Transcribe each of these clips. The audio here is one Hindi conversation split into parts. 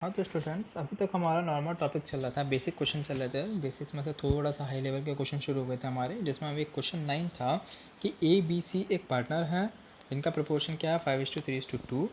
हाँ तो स्टूडेंट्स, अभी तक हमारा नॉर्मल टॉपिक चल रहा था, बेसिक क्वेश्चन चल रहे थे। बेसिक्स में से थोड़ा सा हाई लेवल के क्वेश्चन शुरू हुए थे हमारे, जिसमें हम एक क्वेश्चन 9 था कि ए बी सी एक पार्टनर है जिनका प्रपोर्शन क्या है 5:3:2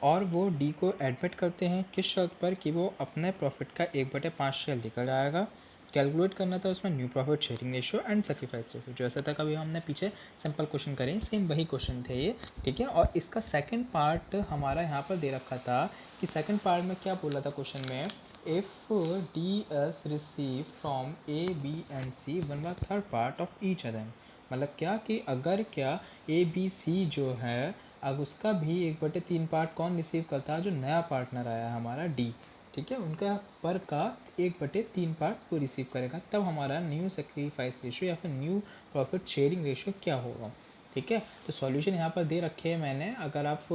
और वो डी को एडमिट करते हैं किस शर्त पर कि वो अपने प्रॉफिट का 1/5 शेयर लेकर आएगा। कैलकुलेट करना था उसमें new profit sharing ratio and sacrifice ratio, जैसे तक अभी हमने पीछे सिंपल क्वेश्चन करे सेम वही क्वेश्चन थे ये। ठीक है, और इसका सेकंड पार्ट हमारा यहाँ पर दे रखा था कि सेकंड पार्ट में क्या बोला था क्वेश्चन में, if D S receive from A B and C 1/3 part of each other. मतलब क्या कि अगर क्या ए बी सी जो है, अब उसका भी 1/3 पार्ट कौन रिसीव करता है, जो नया पार्टनर आया है हमारा डी। ठीक है, उनका पर का 1/3 पार्ट वो रिसीव करेगा, तब हमारा न्यू सेक्रीफाइस रेशियो या फिर न्यू प्रॉफिट शेयरिंग रेशियो क्या होगा। ठीक है, तो सॉल्यूशन यहाँ पर दे रखे हैं मैंने, अगर आप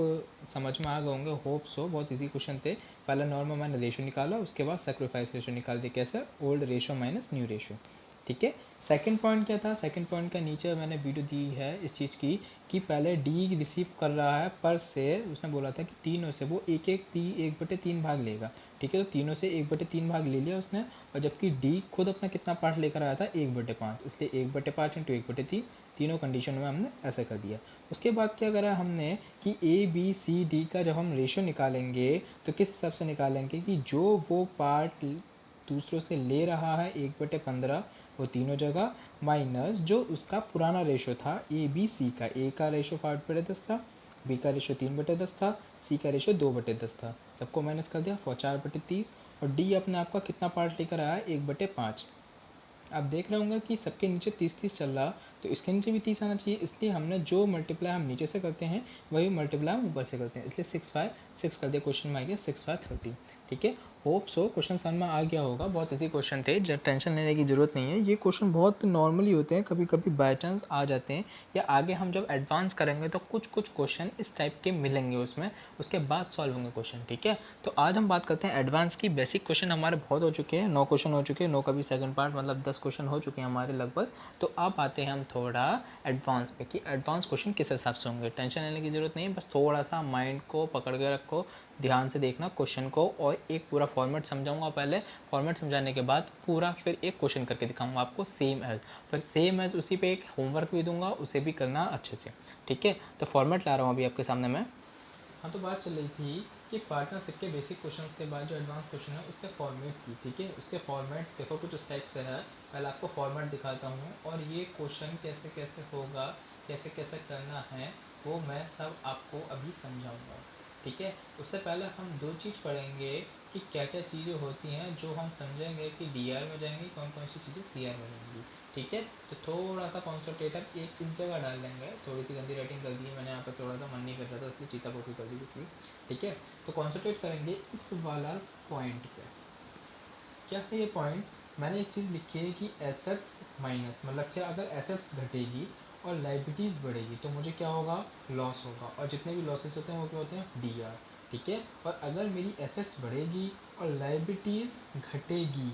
समझ में आ गए होंगे, होप सो। बहुत इजी क्वेश्चन थे। पहले नॉर्मल मैंने रेशो निकाला, उसके बाद सेक्रीफाइस रेशो निकाल दी, कैसे, old ratio minus new ratio. ठीक है, सेकंड पॉइंट क्या था, सेकंड पॉइंट का नीचे मैंने वीडियो दी है इस चीज़ की कि पहले डी रिसीव कर रहा है पर से, उसने बोला था कि तीनों से वो 1/3 भाग लेगा। ठीक है, तो तीनों से 1/3 भाग ले लिया उसने, और जबकि डी खुद अपना कितना पार्ट लेकर आया था 1/5, इसलिए 1/5 इंटू 1/3, तीनों कंडीशन में हमने ऐसा कर दिया। उसके बाद क्या करा हमने कि ए बी सी डी का जब हम रेशो निकालेंगे तो किस हिसाब से निकालेंगे कि जो वो पार्ट दूसरों से ले रहा है 1/15 वो तीनों जगह, माइनस जो उसका पुराना रेशो था ए बी सी का, ए का रेशो 5/10 था, बी का रेशो 3/10 था, सी का रेशो 2/10 था, सबको माइनस कर दिया 4/30, और डी अपने आप का कितना पार्ट लेकर आया 1/5। आप देख रहे होंगे कि सबके नीचे 30-30 चल रहा, तो इसके नीचे भी 30 आना चाहिए, इसलिए हमने जो मल्टीप्लाई हम नीचे से करते हैं वही मल्टीप्लाई हम ऊपर से करते हैं, इसलिए 6/5 कर दिया, क्वेश्चन में आ गया 6/5 30। ठीक है, होप सो क्वेश्चन समझ में आ गया होगा। बहुत इजी क्वेश्चन थे, जब टेंशन लेने की ज़रूरत नहीं है, ये क्वेश्चन बहुत नॉर्मली होते हैं, कभी कभी बाई चांस आ जाते हैं, या आगे हम जब एडवांस करेंगे तो कुछ कुछ क्वेश्चन इस टाइप के मिलेंगे उसमें, उसके बाद सॉल्व होंगे क्वेश्चन। ठीक है, तो आज हम बात करते हैं एडवांस की। बेसिक क्वेश्चन हमारे बहुत हो चुके हैं, 9 क्वेश्चन हो चुके हैं, 9 का भी सेकंड पार्ट, मतलब 10 क्वेश्चन हो चुके हैं हमारे लगभग। तो अब आते हैं हम थोड़ा एडवांस पे कि एडवांस क्वेश्चन किस हिसाब से होंगे। टेंशन लेने की ज़रूरत नहीं है, बस थोड़ा सा माइंड को पकड़ के रखो, ध्यान से देखना क्वेश्चन को, और एक पूरा फॉर्मेट समझाऊंगा पहले, फॉर्मेट समझाने के बाद पूरा फिर एक क्वेश्चन करके दिखाऊंगा आपको सेम एज, फिर सेम एज उसी पे एक होमवर्क भी दूंगा, उसे भी करना अच्छे से। ठीक है, तो फॉर्मेट ला रहा हूँ अभी आपके सामने मैं। हाँ, तो बात चल रही थी कि पार्टनरशिप के बेसिक क्वेश्चंस के बाद जो एडवांस क्वेश्चन है उसके फॉर्मेट की। ठीक है, उसके फॉर्मेट देखो कुछ उस टाइप से है, पहले आपको फॉर्मेट दिखाता हूँ, और ये क्वेश्चन कैसे कैसे होगा, कैसे कैसे करना है, वो मैं सब आपको अभी समझाऊंगा। ठीक है, उससे पहले हम दो चीज़ पढ़ेंगे कि क्या क्या चीज़ें होती हैं, जो हम समझेंगे कि डी आर में जाएंगी, कौन कौन सी चीज़ें सी आर में जाएंगी। ठीक है, तो थोड़ा सा कॉन्सेंट्रेटर एक इस जगह डाल देंगे, थोड़ी सी गंदी राइटिंग कर दी है मैंने यहाँ पर, थोड़ा सा मन नहीं कर रहा था इसलिए चीता पोती कर दी थी। ठीक है, तो कॉन्सेंट्रेट करेंगे इस वाला पॉइंट पे। क्या है ये पॉइंट, मैंने एक चीज़ लिखी है कि एसेट्स माइनस, मतलब क्या, अगर एसेट्स घटेगी और लाइबिलिटीज़ बढ़ेगी तो मुझे क्या होगा, लॉस होगा, और जितने भी लॉसेस होते हैं वो क्या होते हैं, डी आर। ठीक है, और अगर मेरी एसेट्स बढ़ेगी और लाइबिलिटीज़ घटेगी,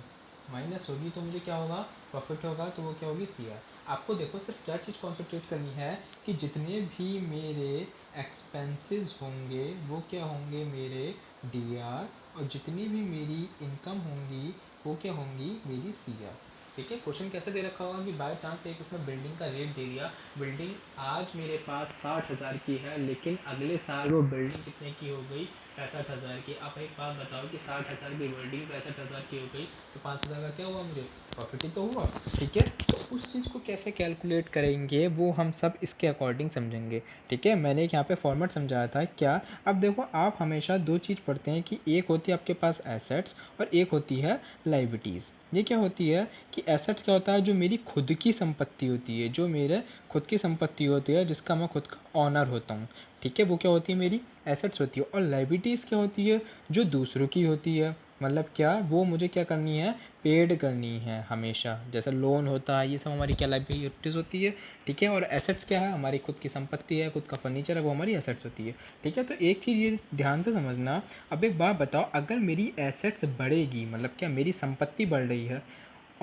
माइनस होगी, तो मुझे क्या होगा, प्रॉफिट होगा, तो वो क्या होगी, सी आर। आपको देखो सिर्फ क्या चीज़ कॉन्सेंट्रेट करनी है कि जितने भी मेरे एक्सपेंसेस होंगे वो क्या होंगे, मेरे डी आर, और जितनी भी मेरी इनकम होंगी वो क्या होंगी, मेरी सी आर। ठीक है, क्वेश्चन कैसे दे रखा होगा कि बाय चांस एक उसमें बिल्डिंग का रेट दे दिया, बिल्डिंग आज मेरे पास 60,000 की है, लेकिन अगले साल वो बिल्डिंग कितने की हो गई, 65,000 की। आप एक बात बताओ कि 60,000 की बिल्डिंग 65,000 की हो गई, तो 5,000 का क्या हुआ, मुझे प्रॉफिट ही तो हुआ। ठीक है, तो उस चीज़ को कैसे कैलकुलेट करेंगे वो हम सब इसके अकॉर्डिंग समझेंगे। ठीक है, मैंने एक यहाँ पे फॉर्मेट समझाया था क्या। अब देखो, आप हमेशा दो चीज़ पढ़ते हैं कि एक होती है आपके पास एसेट्स और एक होती है लाइबिलिटीज़। ये क्या होती है कि एसेट्स क्या होता है, जो मेरी खुद की संपत्ति होती है, जो मेरे खुद की संपत्ति होती है, जिसका मैं खुद का ऑनर होता हूँ। ठीक है, वो क्या होती है, मेरी एसेट्स होती है। और लाइबिलिटीज़ क्या होती है, जो दूसरों की होती है, मतलब क्या, वो मुझे क्या करनी है, पेड करनी है हमेशा, जैसे लोन होता है, ये सब हमारी क्या लाइबिलिटीज़ होती है। ठीक है, और एसेट्स क्या है, हमारी खुद की संपत्ति है, खुद का फर्नीचर है, वो हमारी एसेट्स होती है। ठीक है, तो एक चीज़ ये ध्यान से समझना। अब एक बात बताओ, अगर मेरी एसेट्स बढ़ेगी, मतलब क्या मेरी संपत्ति बढ़ रही है,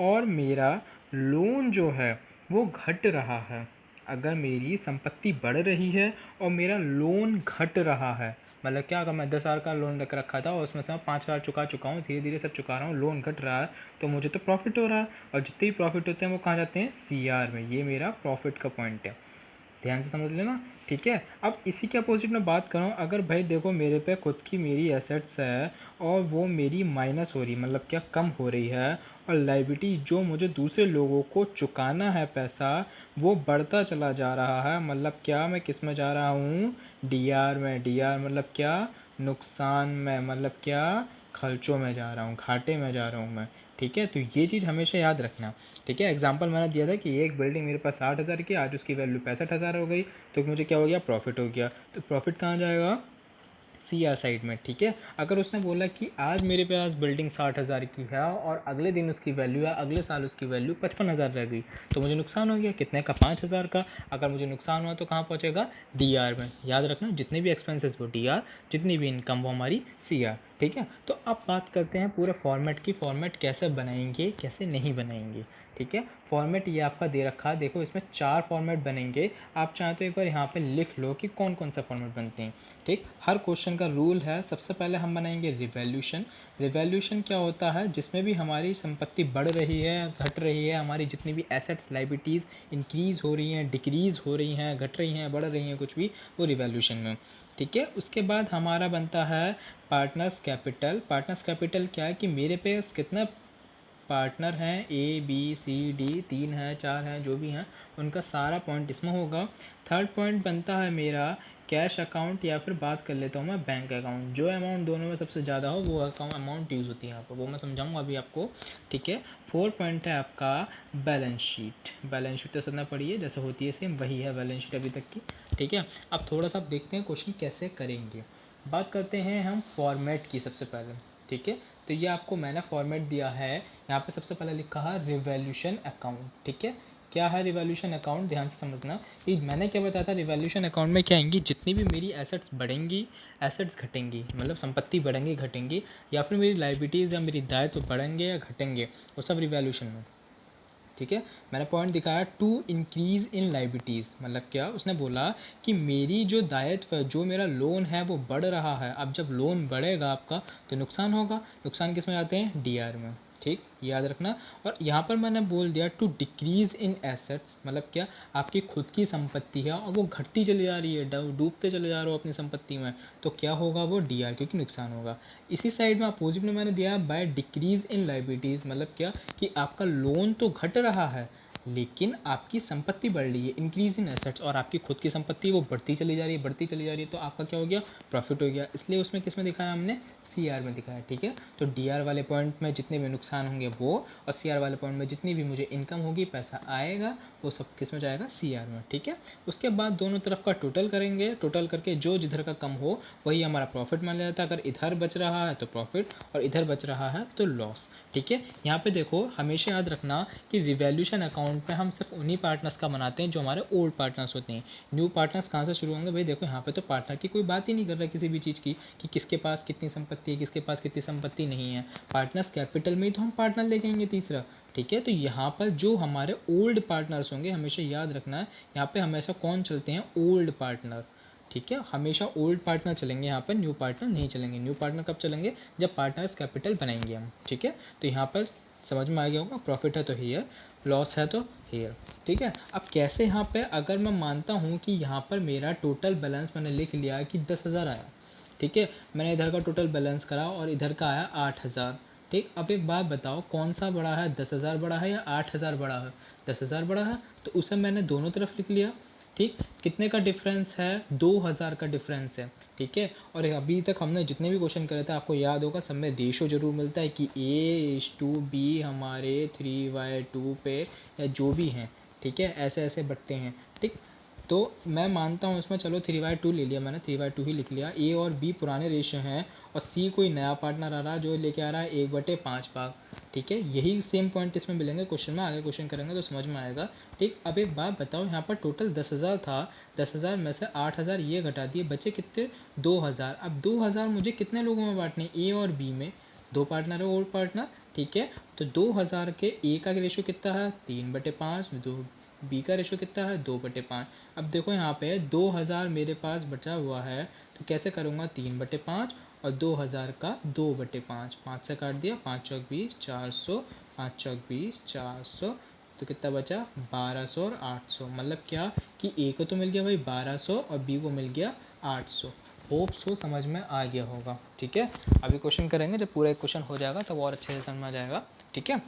और मेरा लोन जो है वो घट रहा है, अगर मेरी संपत्ति बढ़ रही है और मेरा लोन घट रहा है, मतलब क्या, अगर मैं 10,000 का लोन रख रखा था और उसमें से मैं 5,000 चुका चुका हूँ, धीरे धीरे सब चुका रहा हूँ, लोन घट रहा है, तो मुझे तो प्रॉफिट हो रहा है। और जितने भी प्रॉफिट होते हैं वो कहाँ जाते हैं, CR में। ये मेरा प्रॉफिट का पॉइंट है, ध्यान से समझ लेना, ठीक है। अब इसी के अपोजिट में बात करूँ, अगर भाई देखो मेरे पे खुद की मेरी एसेट्स है और वो मेरी माइनस हो रही, मतलब क्या कम हो रही है, और लाइबिलिटी जो मुझे दूसरे लोगों को चुकाना है पैसा, वो बढ़ता चला जा रहा है, मतलब क्या मैं किस में जा रहा हूँ, DR में। DR मतलब क्या, नुकसान में, मतलब क्या, खर्चों में जा रहा हूँ, घाटे में जा रहा हूँ मैं, ठीक है। तो ये चीज़ हमेशा याद रखना, ठीक है। एग्जांपल मैंने दिया था कि एक बिल्डिंग मेरे पास 60,000 की, आज उसकी वैल्यू 65,000 हो गई, तो मुझे क्या हो गया, प्रॉफिट हो गया। तो प्रॉफिट कहाँ जाएगा, CR साइड में, ठीक है। अगर उसने बोला कि आज मेरे पास बिल्डिंग 60,000 की है और अगले दिन उसकी वैल्यू है, अगले साल उसकी वैल्यू 55,000 रह गई, तो मुझे नुकसान हो गया, कितने का, 5,000 का। अगर मुझे नुकसान हुआ तो कहाँ पहुँचेगा, DR में। याद रखना, जितने भी एक्सपेंसेस वो DR, जितनी भी इनकम वो हमारी CR, ठीक है। तो अब बात करते हैं पूरे फॉर्मेट की, फॉर्मेट कैसे बनाएंगे कैसे नहीं बनाएंगे, ठीक है। फॉर्मेट ये आपका दे रखा है, देखो इसमें 4 फॉर्मेट बनेंगे। आप चाहें तो एक बार यहाँ पे लिख लो कि कौन कौन सा फॉर्मेट बनते हैं, ठीक। हर क्वेश्चन का रूल है, सबसे पहले हम बनाएंगे रिवैल्यूशन। रिवैल्यूशन क्या होता है, जिसमें भी हमारी संपत्ति बढ़ रही है, घट रही है, हमारी जितनी भी एसेट्स लाइबिलिटीज़ इंक्रीज़ हो रही हैं, डिक्रीज़ हो रही हैं, घट रही हैं, बढ़ रही हैं, कुछ भी, वो रिवैल्यूशन में, ठीक है। उसके बाद हमारा बनता है पार्टनर्स कैपिटल। पार्टनर्स कैपिटल क्या है कि मेरे पास कितना पार्टनर हैं, ABCD, 3 हैं, 4 हैं, जो भी हैं, उनका सारा पॉइंट इसमें होगा। थर्ड पॉइंट बनता है मेरा कैश अकाउंट, या फिर बात कर लेता हूँ मैं बैंक अकाउंट। जो अमाउंट दोनों में सबसे ज़्यादा हो वो अकाउंट अमाउंट यूज़ होती है यहाँ पर, वो मैं समझाऊंगा अभी आपको, ठीक है। फोर्थ पॉइंट है आपका बैलेंस शीट। बैलेंस शीट तो समझना पड़ी है, जैसे होती है सेम वही है बैलेंस शीट अभी तक की, ठीक है। अब थोड़ा सा आप देखते हैं क्वेश्चन कैसे करेंगे। बात करते हैं हम फॉर्मेट की सबसे पहले, ठीक है। तो ये आपको मैंने फॉर्मेट दिया है, यहाँ पे सबसे पहले लिखा है रिवैल्यूशन अकाउंट, ठीक है। क्या है रिवैल्यूशन अकाउंट, ध्यान से समझना। कि मैंने क्या बताया था, रिवैल्यूशन अकाउंट में क्या आएंगी, जितनी भी मेरी एसेट्स बढ़ेंगी, एसेट्स घटेंगी, मतलब संपत्ति बढ़ेंगी घटेंगी, या फिर मेरी लाइबिलिटीज़ या मेरी दायित्व तो बढ़ेंगे या घटेंगे, वो सब रिवैल्यूशन में, ठीक है। मैंने पॉइंट दिखाया टू इंक्रीज़ इन लाइबिलिटीज़, मतलब क्या, उसने बोला कि मेरी जो दायित्व है, जो मेरा लोन है वो बढ़ रहा है। अब जब लोन बढ़ेगा आपका तो नुकसान होगा, नुकसान किस में जाते हैं, DR में, ठीक, याद रखना। और यहाँ पर मैंने बोल दिया टू डिक्रीज़ इन एसेट्स, मतलब क्या, आपकी खुद की संपत्ति है और वो घटती चली जा रही है, डूबते चले जा रहे हो अपनी संपत्ति में, तो क्या होगा, वो DR, क्योंकि नुकसान होगा। इसी साइड में अपोजिट में मैंने दिया बाय डिक्रीज़ इन लाइबिलिटीज़, मतलब क्या, कि आपका लोन तो घट रहा है लेकिन आपकी संपत्ति बढ़ रही है, इंक्रीज इन एसेट्स, और आपकी खुद की संपत्ति वो बढ़ती चली जा रही है, बढ़ती चली जा रही है, तो आपका क्या हो गया, प्रॉफिट हो गया। इसलिए उसमें किस में दिखाया हमने, CR में दिखाया, ठीक है। तो DR वाले पॉइंट में जितने भी नुकसान होंगे वो, और CR वाले पॉइंट में जितनी भी मुझे इनकम होगी, पैसा आएगा, वो सब किस में जाएगा, CR में, ठीक है। उसके बाद दोनों तरफ का टोटल करेंगे, टोटल करके जो जिधर का कम हो वही हमारा प्रॉफिट मान लिया जाता है। अगर इधर बच रहा है तो प्रॉफिट और इधर बच रहा है तो लॉस, ठीक है। यहाँ पे देखो हमेशा याद रखना कि रिवैल्यूशन अकाउंट में हम सिर्फ उन्हीं पार्टनर्स का बनाते हैं जो हमारे ओल्ड पार्टनर्स होते हैं। न्यू पार्टनर्स कहाँ से शुरू होंगे भाई, देखो यहाँ पे तो पार्टनर की कोई बात ही नहीं कर रहा है किसी भी चीज़ की, कि किसके पास कितनी संपत्ति है, किसके पास कितनी संपत्ति नहीं है। पार्टनर्स कैपिटल में ही तो हम पार्टनर लेके आएंगे तीसरा, ठीक है। तो यहाँ पर जो हमारे ओल्ड पार्टनर्स होंगे, हमेशा याद रखना है यहाँ पे हमेशा कौन चलते हैं, ओल्ड पार्टनर, ठीक है। हमेशा ओल्ड पार्टनर चलेंगे, यहाँ पर न्यू पार्टनर नहीं चलेंगे। न्यू पार्टनर कब चलेंगे, जब पार्टनर्स कैपिटल बनाएंगे हम, ठीक है। तो यहाँ पर समझ में आ गया होगा, प्रॉफिट है तो हियर, लॉस है तो हियर, ठीक है। अब कैसे यहाँ पे, अगर मैं मानता हूँ कि यहाँ पर मेरा टोटल बैलेंस मैंने लिख लिया कि 10,000 आया, ठीक है। मैंने इधर का टोटल बैलेंस करा और इधर का आया 8,000, ठीक। अब एक बात बताओ, कौन सा बड़ा है, 10,000 बड़ा है या 8,000 बड़ा है, 10,000 बड़ा है, तो उसे मैंने दोनों तरफ लिख लिया, ठीक। कितने का डिफरेंस है, 2,000 का डिफरेंस है, ठीक है। और अभी तक हमने जितने भी क्वेश्चन करे थे, आपको याद होगा सब में रेशो जरूर मिलता है कि A:2B हमारे 3/2 पे, या जो भी हैं, ठीक है, ऐसे ऐसे बटते हैं, ठीक। तो मैं मानता हूँ इसमें, चलो 3/2 ले लिया मैंने, 3/2 ही लिख लिया। A और B पुराने रेशियो हैं और C कोई नया पार्टनर आ रहा है जो लेके आ रहा है 1/5 भाग, ठीक है। यही सेम पॉइंट इसमें मिलेंगे क्वेश्चन में, आगे क्वेश्चन करेंगे तो समझ में आएगा, ठीक। अब एक बात बताओ, यहाँ पर टोटल 10,000 था, 10,000 में से 8,000 ये घटा दिए, बचे कितने, 2,000। अब 2,000 मुझे कितने लोगों में बांटने, A और B में, दो पार्टनर है, और पार्टनर, ठीक है। तो 2,000 के A का रेशियो कितना है, 3/5, दो बी का रेशो कितना है 2/5। अब देखो यहाँ पे 2000 मेरे पास बचा हुआ है, तो कैसे करूँगा 3/5 और 2000 का 2/5, 5 से काट दिया, 5 चौक 20, 400, 5 चौक 20, 400, तो कितना बचा 1200 और 800। मतलब क्या कि ए को तो मिल गया भाई 1200 और बी को मिल गया 800। होप सो समझ में आ गया होगा। ठीक है, अभी क्वेश्चन करेंगे, जब पूरा एक क्वेश्चन हो जाएगा तब और अच्छे से समझ में आ जाएगा। ठीक है,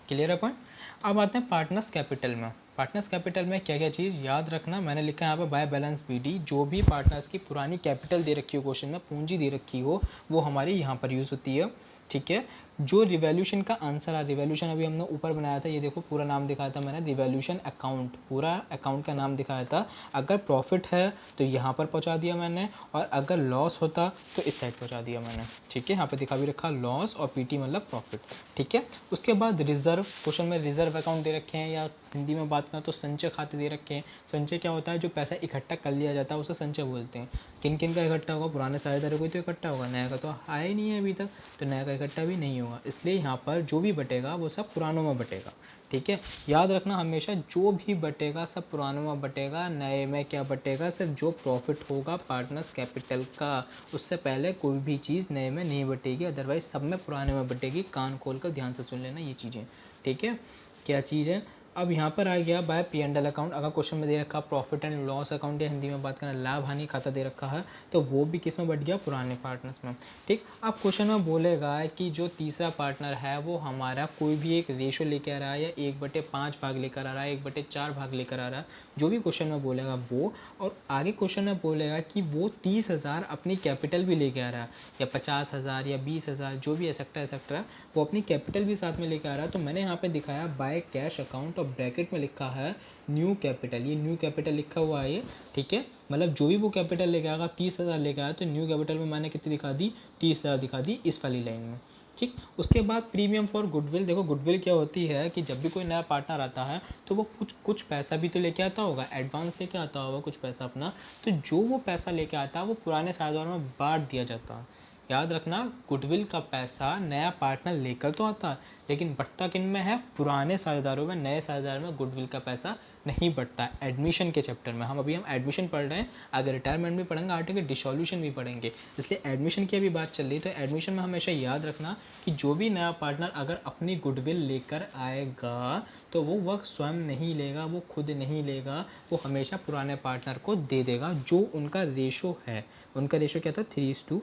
क्लियर है पॉइंट। अब आते हैं पार्टनर्स कैपिटल में। पार्टनर्स कैपिटल में क्या क्या चीज़ याद रखना, मैंने लिखा है यहाँ पे बाय बैलेंस बीडी। जो भी पार्टनर्स की पुरानी कैपिटल दे रखी हो, क्वेश्चन में पूंजी दे रखी हो, वो हमारी यहाँ पर यूज़ होती है। ठीक है, जो रिवैल्यूशन का आंसर है, रिवैल्यूशन अभी हमने ऊपर बनाया था, ये देखो पूरा नाम दिखाया था मैंने, रिवैल्यूशन अकाउंट, पूरा अकाउंट का नाम दिखाया था। अगर प्रॉफिट है तो यहाँ पर पहुँचा दिया मैंने, और अगर लॉस होता तो इस साइड पहुँचा दिया मैंने। ठीक है, यहाँ पर दिखा भी रखा लॉस और पीटी मतलब प्रॉफिट। ठीक है, उसके बाद रिजर्व, क्वेश्चन में रिजर्व अकाउंट दे रखे हैं, या हिंदी में बात करें तो संचय खाते दे रखे हैं। संचय क्या होता है, जो पैसा इकट्ठा कर लिया जाता है उसे संचय बोलते हैं। किन किन का इकट्ठा होगा, पुराने साझेदारों को तो इकट्ठा होगा, नया का तो आया ही नहीं है अभी तक, तो नया का इकट्ठा भी नहीं होगा। इसलिए यहाँ पर जो भी बटेगा वो सब पुरानों में बटेगा। ठीक है, याद रखना हमेशा, जो भी बटेगा सब पुरानों में बटेगा, नए में क्या बटेगा, सिर्फ जो प्रॉफिट होगा पार्टनर्स कैपिटल का, उससे पहले कोई भी चीज़ नए में नहीं बटेगी, अदरवाइज सब में पुराने में बटेगी। कान खोल कर ध्यान से सुन लेना ये चीज़ें। ठीक है, क्या चीज़ है। अब यहाँ पर आ गया by P and L account. अगर क्वेश्चन में दे रखा प्रॉफिट एंड लॉस अकाउंट, या हिंदी में बात करें लाभ हानि खाता दे रखा है, तो वो भी किस में बढ़ गया, पुराने पार्टनर्स में। ठीक, अब क्वेश्चन में बोलेगा कि जो तीसरा पार्टनर है वो हमारा कोई भी एक रेशो लेकर आ रहा है, या 1/5 भाग लेकर आ रहा है, 1/4 भाग लेकर आ रहा है, जो भी क्वेश्चन में बोलेगा वो। और आगे क्वेश्चन में बोलेगा कि वो 30,000 अपनी कैपिटल भी लेके आ रहा है, या 50,000 या 20,000, जो भी एक्सेट्रा वो अपनी कैपिटल भी साथ में लेके आ रहा है। तो मैंने यहाँ पे दिखाया बाय कैश अकाउंट, और ब्रैकेट में लिखा है न्यू कैपिटल, ये न्यू कैपिटल लिखा हुआ है ये। ठीक है, मतलब जो भी वो कैपिटल लेके आएगा, 30,000 लेके आया, तो न्यू कैपिटल में मैंने कितनी दिखा दी, 30,000 दिखा दी इस वाली लाइन में। ठीक, उसके बाद प्रीमियम फॉर गुडविल। देखो गुडविल क्या होती है कि जब भी कोई नया पार्टनर आता है तो वो कुछ पैसा भी तो लेके आता होगा, एडवांस लेके आता होगा कुछ पैसा अपना, तो जो वो पैसा लेके आता है वो पुराने साझेदारों में बांट दिया जाता है। याद रखना, गुडविल का पैसा नया पार्टनर लेकर तो आता है, लेकिन बढ़ता किन में है, पुराने साझेदारों में। नए साझेदार में गुडविल का पैसा नहीं बढ़ता। एडमिशन के चैप्टर में हम एडमिशन पढ़ रहे हैं, आगे रिटायरमेंट भी पढ़ेंगे, आगे डिसॉल्यूशन भी पढ़ेंगे, इसलिए एडमिशन की अभी बात चल रही है। तो एडमिशन में हमेशा याद रखना कि जो भी नया पार्टनर अगर अपनी गुडविल लेकर आएगा तो वो वक्त स्वयं नहीं लेगा, वो खुद नहीं लेगा, वो हमेशा पुराने पार्टनर को दे देगा, जो उनका रेशो है। उनका रेशो क्या था, 3:2,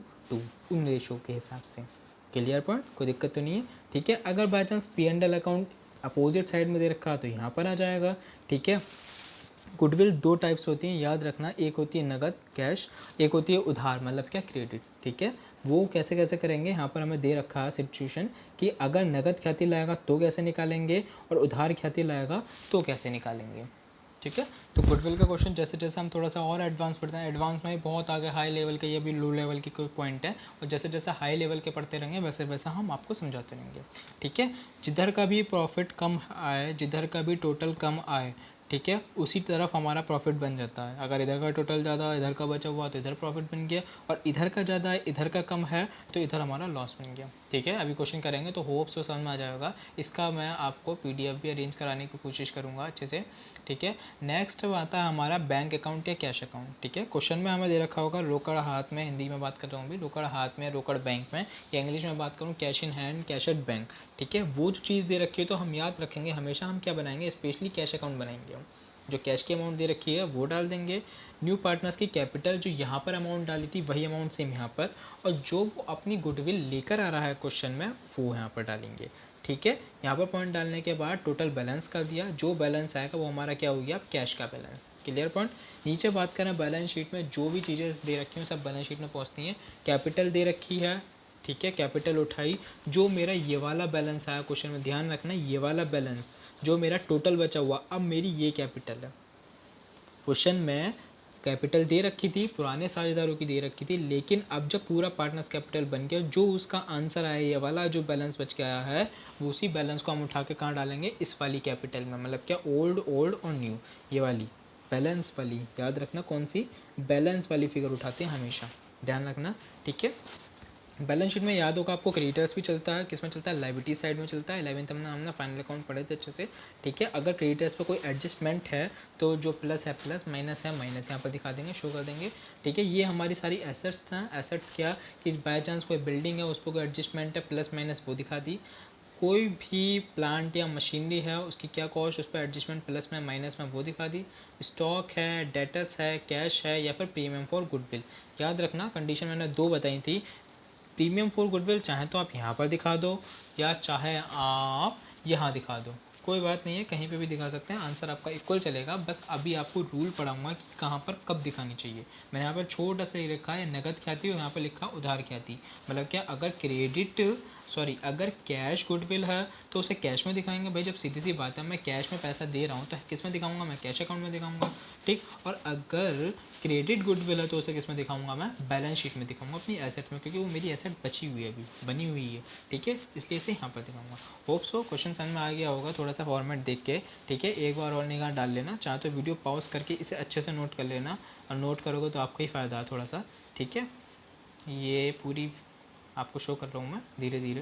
उन रेशो के हिसाब से। क्लियर पॉइंट, कोई दिक्कत तो नहीं है। ठीक है, अगर by chance P and L account opposite side में दे रखा तो यहाँ पर आ जाएगा। ठीक है, गुडविल दो टाइप्स होती हैं, याद रखना, एक होती है नगद कैश, एक होती है उधार, मतलब क्या क्रेडिट। ठीक है, वो कैसे कैसे करेंगे, यहाँ पर हमें दे रखा है सिचुएशन कि अगर नगद ख्याति लाएगा तो कैसे निकालेंगे, और उधार ख्याति लाएगा तो कैसे निकालेंगे। ठीक है, तो गुडविल का क्वेश्चन जैसे जैसे हम थोड़ा सा और एडवांस पढ़ते हैं, एडवांस में बहुत आगे हाई लेवल के, ये भी लो लेवल की कोई पॉइंट है, और जैसे जैसे हाई लेवल के पढ़ते रहेंगे वैसे वैसे हम आपको समझाते रहेंगे। ठीक है, जिधर का भी प्रॉफिट कम आए, जिधर का भी टोटल कम आए, ठीक है, उसी तरफ हमारा प्रॉफिट बन जाता है। अगर इधर का टोटल ज़्यादा, इधर का बचा हुआ, तो इधर प्रॉफिट बन गया, और इधर का ज़्यादा है, इधर का कम है, तो इधर हमारा लॉस बन गया। ठीक है, अभी क्वेश्चन करेंगे तो होप सो समझ में आ जाएगा। इसका मैं आपको पीडीएफ भी अरेंज कराने की कोशिश करूँगा अच्छे से। ठीक है, नेक्स्ट आता है हमारा बैंक अकाउंट या कैश अकाउंट। ठीक है, क्वेश्चन में हमें दे रखा होगा रोकड़ हाथ में, हिंदी में बात कर रहा हूँ भी, रोकड़ हाथ में, रोकड़ बैंक में, या इंग्लिश में बात करूँ cash in hand, cash at bank. ठीक है, वो जो चीज़ दे रखी है तो हम याद रखेंगे हमेशा, हम क्या बनाएंगे, स्पेशली कैश अकाउंट बनाएंगे। हम जो कैश की अमाउंट दे रखी है वो डाल देंगे, न्यू पार्टनर्स की कैपिटल जो यहाँ पर अमाउंट डाली थी वही अमाउंट सेम यहाँ पर, और जो वो अपनी गुडविल लेकर आ रहा है क्वेश्चन में वो यहाँ पर डालेंगे। ठीक है, यहाँ पर पॉइंट डालने के बाद टोटल बैलेंस कर दिया, जो बैलेंस आएगा वो हमारा क्या हो गया, कैश का बैलेंस। Clear point. नीचे बात करें बैलेंस शीट में जो भी चीज़ें दे रखी हैं सब बैलेंस शीट में पहुँचती हैं। कैपिटल दे रखी है, ठीक है, कैपिटल उठाई, जो मेरा ये वाला बैलेंस आया क्वेश्चन में, ध्यान रखना ये वाला बैलेंस जो मेरा टोटल बचा हुआ, अब मेरी ये कैपिटल है। क्वेश्चन में कैपिटल दे रखी थी, पुराने साझेदारों की दे रखी थी, लेकिन अब जब पूरा पार्टनर्स कैपिटल बन गया, जो उसका आंसर आया ये वाला जो बैलेंस बच के आया है, वो उसी बैलेंस को हम उठा के कहाँ डालेंगे, इस वाली कैपिटल में। मतलब क्या, ओल्ड ओल्ड और न्यू, ये वाली बैलेंस वाली, याद रखना कौन सी, बैलेंस वाली फिगर उठाते हैं हमेशा, ध्यान रखना। ठीक है, बैलेंस शीट में याद होगा आपको, क्रेडिटर्स भी चलता है, किस में चलता है, लाइबिलिटी साइड में चलता है। 11th में हमने फाइनल अकाउंट पढ़े थे अच्छे से, ठीक है। अगर क्रेडिटर्स पे कोई एडजस्टमेंट है तो जो प्लस है प्लस, माइनस है माइनस, यहाँ पर दिखा देंगे, शो कर देंगे, ठीक है। ये हमारी सारी एसेट्स था। एसेट्स क्या कि बाय चांस कोई बिल्डिंग है उस पर कोई एडजस्टमेंट है, प्लस माइनस वो दिखा दी। कोई भी प्लांट या मशीनरी है उसकी क्या कॉस्ट, उस पर एडजस्टमेंट प्लस में माइनस में वो दिखा दी। स्टॉक है, डेटर्स है, कैश है, या फिर प्रीमियम फॉर गुडविल। याद रखना कंडीशन मैंने दो बताई थी। प्रीमियम फॉर गुडविल चाहे तो आप यहाँ पर दिखा दो या चाहे आप यहाँ दिखा दो, कोई बात नहीं है, कहीं पे भी दिखा सकते हैं, आंसर आपका इक्वल चलेगा। बस अभी आपको रूल पढ़ाऊंगा कि कहाँ पर कब दिखानी चाहिए। मैंने यहाँ पर छोटा सा ही लिखा है नगद ख्याति और यहाँ पर लिखा उधार ख्याति। मतलब क्या, अगर क्रेडिट अगर कैश गुडविल है तो उसे कैश में दिखाएंगे भाई, जब सीधी सी बात है मैं कैश में पैसा दे रहा हूँ तो किस में दिखाऊंगा, मैं कैश अकाउंट में दिखाऊंगा, ठीक। और अगर क्रेडिट गुडविल है तो उसे किस में दिखाऊंगा, मैं बैलेंस शीट में दिखाऊंगा, अपनी एसेट में, क्योंकि वो मेरी एसेट बची हुई है, अभी बनी हुई है, ठीक है, इसलिए इसे यहाँ पर दिखाऊंगा। होप सो क्वेश्चन समझ में आ गया होगा थोड़ा सा फॉर्मेट देख के, ठीक है। एक बार और निगाह डाल लेना, चाहे तो वीडियो पॉज करके इसे अच्छे से नोट कर लेना, और नोट करोगे तो आपको ही फ़ायदा है थोड़ा सा, ठीक है। ये पूरी आपको शो कर रहा हूँ मैं धीरे धीरे।